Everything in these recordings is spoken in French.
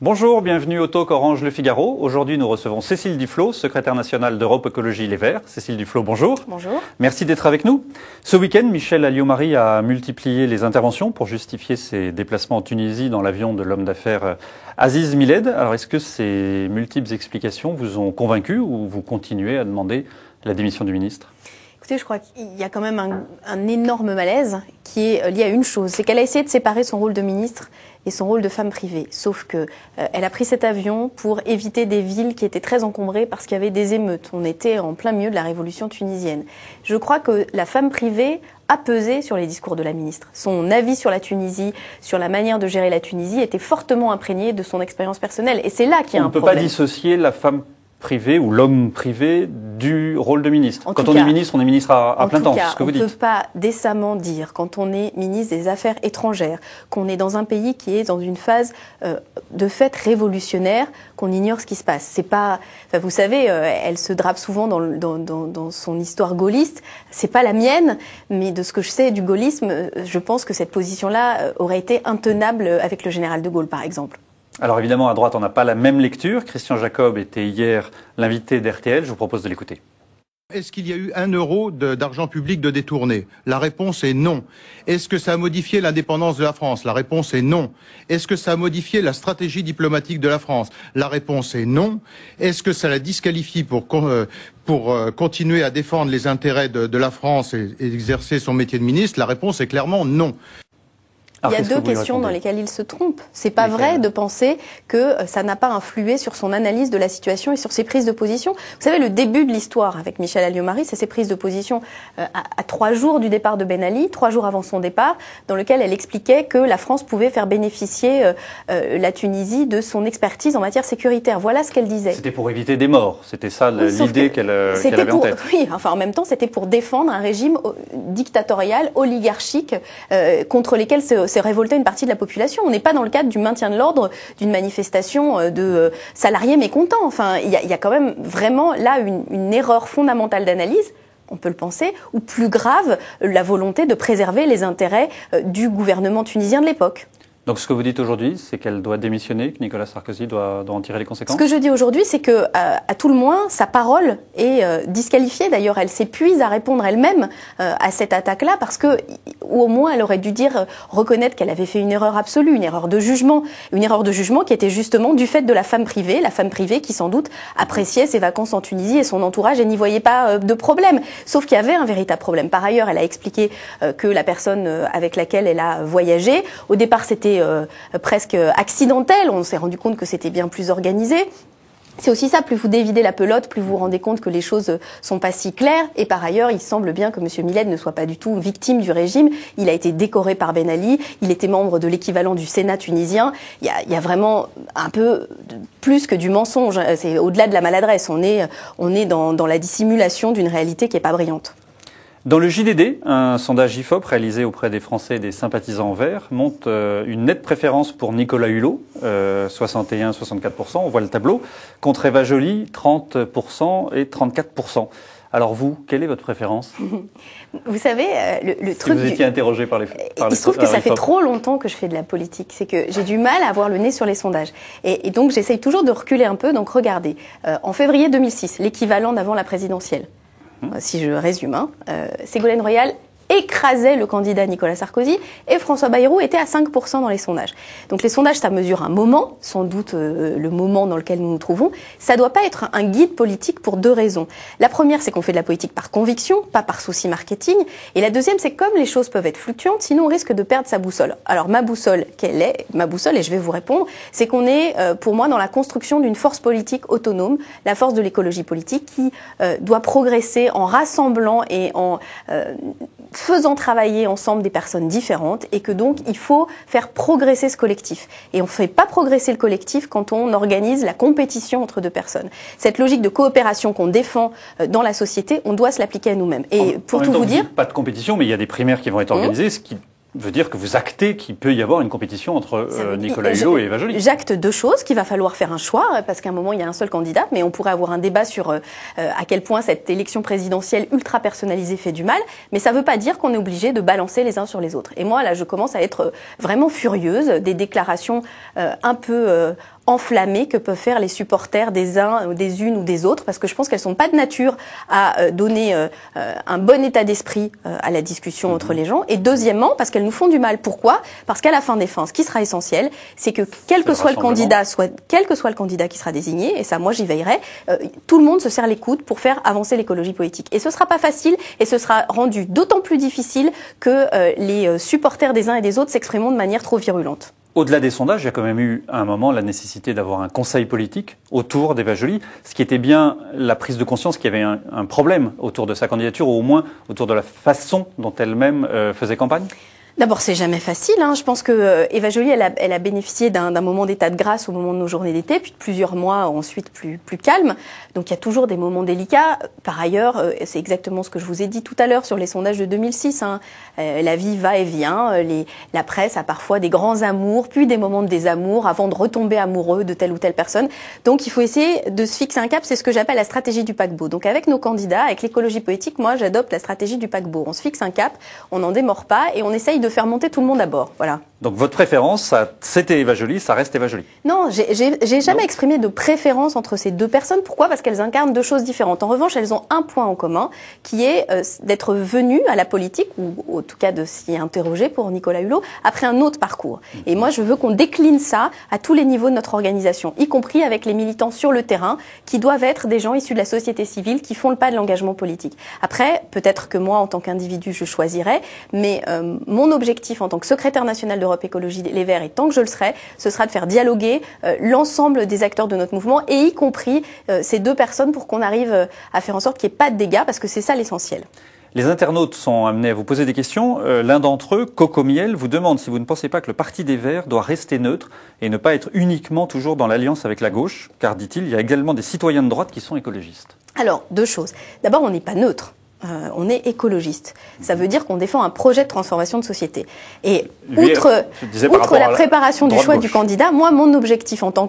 Bonjour, bienvenue au Talk Orange Le Figaro. Aujourd'hui, nous recevons Cécile Duflot, secrétaire nationale d'Europe Écologie Les Verts. Cécile Duflot, bonjour. Bonjour. Merci d'être avec nous. Ce week-end, Michel Alliot-Marie a multiplié les interventions pour justifier ses déplacements en Tunisie dans l'avion de l'homme d'affaires Aziz Miled. Alors, est-ce que ces multiples explications vous ont convaincu ou vous continuez à demander la démission du ministre ? Écoutez, je crois qu'il y a quand même un énorme malaise qui est lié à une chose, c'est qu'elle a essayé de séparer son rôle de ministre et son rôle de femme privée. Sauf que elle a pris cet avion pour éviter des villes qui étaient très encombrées parce qu'il y avait des émeutes. On était en plein milieu de la révolution tunisienne. Je crois que la femme privée a pesé sur les discours de la ministre. Son avis sur la Tunisie, sur la manière de gérer la Tunisie, était fortement imprégné de son expérience personnelle. Et c'est là qu'il y a un problème. On ne peut pas dissocier la femme privé ou l'homme privé du rôle de ministre. Quand on est ministre à plein temps, c'est ce que vous dites. On ne peut pas décemment dire, quand on est ministre des Affaires étrangères, qu'on est dans un pays qui est dans une phase de fait révolutionnaire, qu'on ignore ce qui se passe. C'est pas, enfin, vous savez, elle se drape souvent dans son histoire gaulliste. C'est pas la mienne, mais de ce que je sais du gaullisme, je pense que cette position-là aurait été intenable avec le général de Gaulle, par exemple. Alors évidemment, à droite, on n'a pas la même lecture. Christian Jacob était hier l'invité d'RTL. Je vous propose de l'écouter. Est-ce qu'il y a eu 1 euro d'argent public de détourné? La réponse est non. Est-ce que ça a modifié l'indépendance de la France? La réponse est non. Est-ce que ça a modifié la stratégie diplomatique de la France? La réponse est non. Est-ce que ça la disqualifie pour continuer à défendre les intérêts de la France et exercer son métier de ministre? La réponse est clairement non. Il y a deux questions dans lesquelles il se trompe. C'est pas vrai de penser que ça n'a pas influé sur son analyse de la situation et sur ses prises de position. Vous savez, le début de l'histoire avec Michel Alliot-Marie, c'est ses prises de position à 3 jours du départ de Ben Ali, 3 jours avant son départ, dans lequel elle expliquait que la France pouvait faire bénéficier la Tunisie de son expertise en matière sécuritaire. Voilà ce qu'elle disait. C'était pour éviter des morts. C'était ça l'idée qu'elle avait en tête. Oui, enfin en même temps, c'était pour défendre un régime dictatorial, oligarchique, contre lesquels s'est révolté une partie de la population. On n'est pas dans le cadre du maintien de l'ordre d'une manifestation de salariés mécontents. Enfin, il y a quand même vraiment là une erreur fondamentale d'analyse, on peut le penser, ou plus grave, la volonté de préserver les intérêts du gouvernement tunisien de l'époque. Donc ce que vous dites aujourd'hui, c'est qu'elle doit démissionner, que Nicolas Sarkozy doit en tirer les conséquences? Ce que je dis aujourd'hui, c'est que, à tout le moins, sa parole est disqualifiée. D'ailleurs, elle s'épuise à répondre elle-même à cette attaque-là, parce que, ou au moins, elle aurait dû reconnaître qu'elle avait fait une erreur absolue, une erreur de jugement qui était justement du fait de la femme privée qui sans doute appréciait ses vacances en Tunisie et son entourage et n'y voyait pas de problème. Sauf qu'il y avait un véritable problème. Par ailleurs, elle a expliqué que la personne avec laquelle elle a voyagé, au départ, c'était presque accidentel, on s'est rendu compte que c'était bien plus organisé. C'est aussi ça, plus vous dévidez la pelote, plus vous vous rendez compte que les choses sont pas si claires. Et par ailleurs, il semble bien que M. Miled ne soit pas du tout victime du régime. Il a été décoré par Ben Ali, il était membre de l'équivalent du Sénat tunisien. Il y a vraiment un peu plus que du mensonge. C'est au-delà de la maladresse. On est dans la dissimulation d'une réalité qui est pas brillante. Dans le JDD, un sondage IFOP réalisé auprès des Français et des sympathisants verts montre une nette préférence pour Nicolas Hulot, 61-64%, on voit le tableau, contre Eva Joly, 30% et 34%. Alors vous, quelle est votre préférence? Vous savez, le truc... Vous étiez interrogé par les il se trouve que ça fait trop longtemps que je fais de la politique. C'est que j'ai du mal à avoir le nez sur les sondages. Et donc j'essaye toujours de reculer un peu. Donc regardez, en février 2006, l'équivalent d'avant la présidentielle, si je résume, Ségolène Royal écrasait le candidat Nicolas Sarkozy et François Bayrou était à 5% dans les sondages. Donc les sondages, ça mesure un moment, sans doute le moment dans lequel nous nous trouvons. Ça doit pas être un guide politique pour 2 raisons. La première, c'est qu'on fait de la politique par conviction, pas par souci marketing. Et la deuxième, c'est que comme les choses peuvent être fluctuantes, sinon on risque de perdre sa boussole. Alors ma boussole, quelle est? Ma boussole, et je vais vous répondre, c'est qu'on est, pour moi, dans la construction d'une force politique autonome, la force de l'écologie politique qui doit progresser en rassemblant et en faisant travailler ensemble des personnes différentes et que donc il faut faire progresser ce collectif. Et on ne fait pas progresser le collectif quand on organise la compétition entre 2 personnes. Cette logique de coopération qu'on défend dans la société, on doit se l'appliquer à nous-mêmes. Et pour tout vous dire... Pas de compétition, mais il y a des primaires qui vont être organisées, ce qui veut dire que vous actez qu'il peut y avoir une compétition entre Nicolas Hulot et Eva Joly. J'acte 2 choses, qu'il va falloir faire un choix, parce qu'à un moment, il y a un seul candidat, mais on pourrait avoir un débat sur à quel point cette élection présidentielle ultra personnalisée fait du mal, mais ça ne veut pas dire qu'on est obligé de balancer les uns sur les autres. Et moi, là, je commence à être vraiment furieuse des déclarations un peu enflammées que peuvent faire les supporters des uns, des unes ou des autres, parce que je pense qu'elles sont pas de nature à donner un bon état d'esprit à la discussion entre les gens. Et deuxièmement, parce qu'elles nous font du mal. Pourquoi? Parce qu'à la fin des fins, ce qui sera essentiel, c'est que quel que soit le candidat qui sera désigné, et ça, moi, j'y veillerai, tout le monde se serre les coudes pour faire avancer l'écologie politique. Et ce sera pas facile, et ce sera rendu d'autant plus difficile que les supporters des uns et des autres s'exprimeront de manière trop virulente. Au-delà des sondages, il y a quand même eu à un moment la nécessité d'avoir un conseil politique autour d'Eva Joly, ce qui était bien la prise de conscience qu'il y avait un problème autour de sa candidature, ou au moins autour de la façon dont elle-même faisait campagne. D'abord, c'est jamais facile. Je pense que Eva Joly, elle a bénéficié d'un moment d'état de grâce au moment de nos journées d'été, puis de plusieurs mois ensuite plus calmes. Donc, il y a toujours des moments délicats. Par ailleurs, c'est exactement ce que je vous ai dit tout à l'heure sur les sondages de 2006. La vie va et vient. La presse a parfois des grands amours, puis des moments de désamour, avant de retomber amoureux de telle ou telle personne. Donc, il faut essayer de se fixer un cap. C'est ce que j'appelle la stratégie du paquebot. Donc, avec nos candidats, avec l'écologie politique, moi, j'adopte la stratégie du paquebot. On se fixe un cap, on n'en démord pas, et on essaye de faire monter tout le monde à bord. Voilà. Donc votre préférence, c'était Eva Joly, ça reste Eva Joly? Non, j'ai jamais exprimé de préférence entre ces deux personnes. Pourquoi? Parce qu'elles incarnent deux choses différentes. En revanche, elles ont un point en commun, qui est d'être venues à la politique, ou en tout cas de s'y interroger pour Nicolas Hulot, après un autre parcours. Et moi, je veux qu'on décline ça à tous les niveaux de notre organisation, y compris avec les militants sur le terrain, qui doivent être des gens issus de la société civile, qui font le pas de l'engagement politique. Après, peut-être que moi, en tant qu'individu, je choisirais, mais mon objectif en tant que secrétaire national d'Europe Écologie Les Verts, et tant que je le serai, ce sera de faire dialoguer l'ensemble des acteurs de notre mouvement, et y compris ces deux personnes, pour qu'on arrive à faire en sorte qu'il n'y ait pas de dégâts, parce que c'est ça l'essentiel. Les internautes sont amenés à vous poser des questions. L'un d'entre eux, Coco Miel, vous demande si vous ne pensez pas que le Parti des Verts doit rester neutre et ne pas être uniquement toujours dans l'alliance avec la gauche, car, dit-il, il y a également des citoyens de droite qui sont écologistes. Alors, deux choses. D'abord, on n'est pas neutre. On est écologiste. Ça veut dire qu'on défend un projet de transformation de société. Et outre la préparation du choix du candidat, moi, mon objectif en tant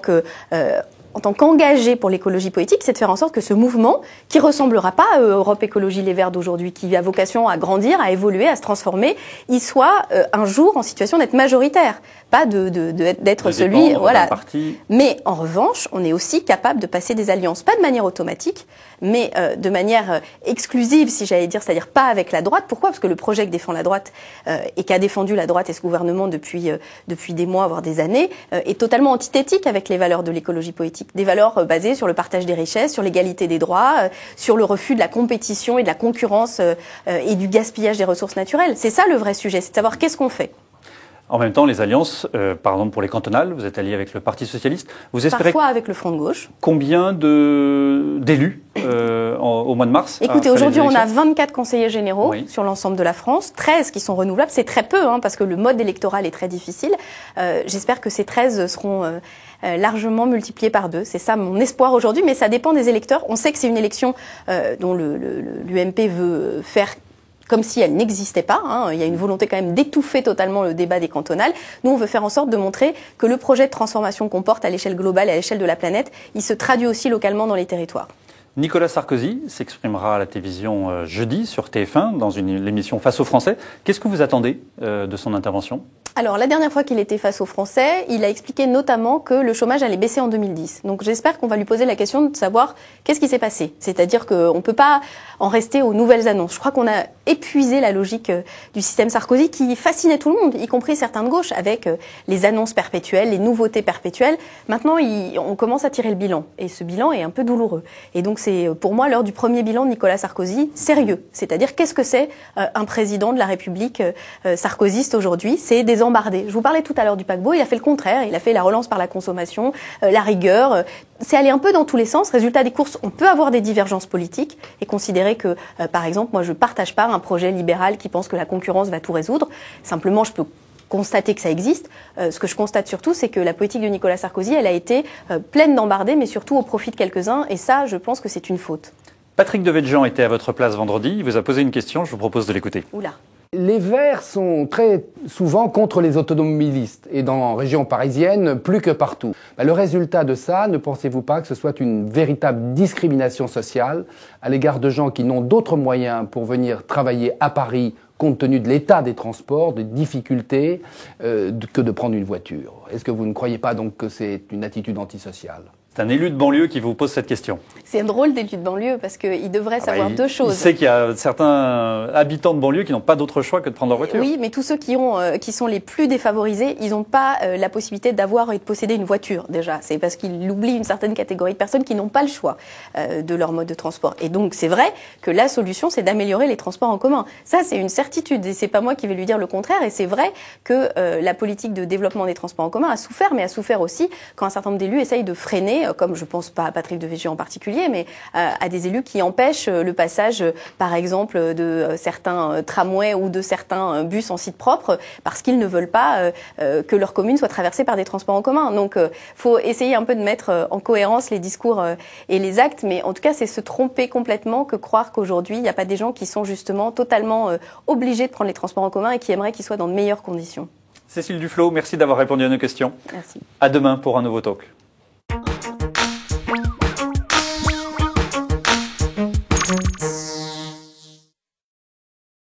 qu'engagé pour l'écologie politique, c'est de faire en sorte que ce mouvement, qui ressemblera pas à Europe Écologie Les Verts d'aujourd'hui, qui a vocation à grandir, à évoluer, à se transformer, il soit un jour en situation d'être majoritaire, pas d'être celui, voilà. Mais en revanche, on est aussi capable de passer des alliances, pas de manière automatique, mais de manière exclusive, si j'allais dire, c'est-à-dire pas avec la droite. Pourquoi? Parce que le projet que défend la droite et qu'a défendu la droite et ce gouvernement depuis des mois, voire des années, est totalement antithétique avec les valeurs de l'écologie politique. Des valeurs basées sur le partage des richesses, sur l'égalité des droits, sur le refus de la compétition et de la concurrence et du gaspillage des ressources naturelles. C'est ça le vrai sujet, c'est de savoir qu'est-ce qu'on fait. En même temps, les alliances, par exemple pour les cantonales, vous êtes allié avec le Parti socialiste. Vous espérez parfois avec le Front de gauche. Combien d'élus au mois de mars? Écoutez, aujourd'hui, on a 24 conseillers généraux sur l'ensemble de la France, 13 qui sont renouvelables. C'est très peu, parce que le mode électoral est très difficile. J'espère que ces 13 seront largement multipliés par 2. C'est ça mon espoir aujourd'hui, mais ça dépend des électeurs. On sait que c'est une élection dont l'UMP veut faire comme si elle n'existait pas. Il y a une volonté quand même d'étouffer totalement le débat des cantonales. Nous, on veut faire en sorte de montrer que le projet de transformation qu'on porte à l'échelle globale et à l'échelle de la planète, il se traduit aussi localement dans les territoires. Nicolas Sarkozy s'exprimera à la télévision jeudi sur TF1 dans l'émission Face aux Français. Qu'est-ce que vous attendez de son intervention? Alors, la dernière fois qu'il était face aux Français, il a expliqué notamment que le chômage allait baisser en 2010. Donc, j'espère qu'on va lui poser la question de savoir qu'est-ce qui s'est passé. C'est-à-dire qu'on ne peut pas en rester aux nouvelles annonces. Je crois qu'on a épuisé la logique du système Sarkozy qui fascinait tout le monde, y compris certains de gauche, avec les annonces perpétuelles, les nouveautés perpétuelles. Maintenant, on commence à tirer le bilan. Et ce bilan est un peu douloureux. Et donc, c'est pour moi l'heure du premier bilan de Nicolas Sarkozy sérieux. C'est-à-dire, qu'est-ce que c'est un président de la République sarkozyste aujourd'hui? C'est désembardé. Je vous parlais tout à l'heure du paquebot, il a fait le contraire, il a fait la relance par la consommation, la rigueur, c'est aller un peu dans tous les sens. Résultat des courses, on peut avoir des divergences politiques et considérer que, par exemple, moi je partage pas un projet libéral qui pense que la concurrence va tout résoudre. Simplement, je peux constater que ça existe. Ce que je constate surtout, c'est que la politique de Nicolas Sarkozy, elle a été pleine d'embardées, mais surtout au profit de quelques-uns, et ça, je pense que c'est une faute. Patrick Devedjian était à votre place vendredi, il vous a posé une question, je vous propose de l'écouter. Oula. Les Verts sont très souvent contre les automobilistes et dans la région parisienne, plus que partout. Le résultat de ça, ne pensez-vous pas que ce soit une véritable discrimination sociale à l'égard de gens qui n'ont d'autres moyens pour venir travailler à Paris compte tenu de l'état des transports, des difficultés, que de prendre une voiture. Est-ce que vous ne croyez pas donc que c'est une attitude antisociale ? C'est un élu de banlieue qui vous pose cette question. C'est un drôle d'élu de banlieue parce qu'il devrait savoir deux choses. Il sait qu'il y a certains habitants de banlieue qui n'ont pas d'autre choix que de prendre leur voiture. Oui, mais tous ceux qui sont les plus défavorisés, ils n'ont pas la possibilité d'avoir et de posséder une voiture déjà. C'est parce qu'il oublie une certaine catégorie de personnes qui n'ont pas le choix de leur mode de transport. Et donc c'est vrai que la solution, c'est d'améliorer les transports en commun. Ça, c'est une certitude et c'est pas moi qui vais lui dire le contraire. Et c'est vrai que la politique de développement des transports en commun a souffert, mais a souffert aussi quand un certain nombre d'élus essayent de freiner, comme je pense pas à Patrick Devézieux en particulier, mais à des élus qui empêchent le passage, par exemple, de certains tramways ou de certains bus en site propre, parce qu'ils ne veulent pas que leur commune soit traversée par des transports en commun. Donc, faut essayer un peu de mettre en cohérence les discours et les actes, mais en tout cas, c'est se tromper complètement que croire qu'aujourd'hui, il n'y a pas des gens qui sont justement totalement obligés de prendre les transports en commun et qui aimeraient qu'ils soient dans de meilleures conditions. Cécile Duflot, merci d'avoir répondu à nos questions. Merci. À demain pour un nouveau talk.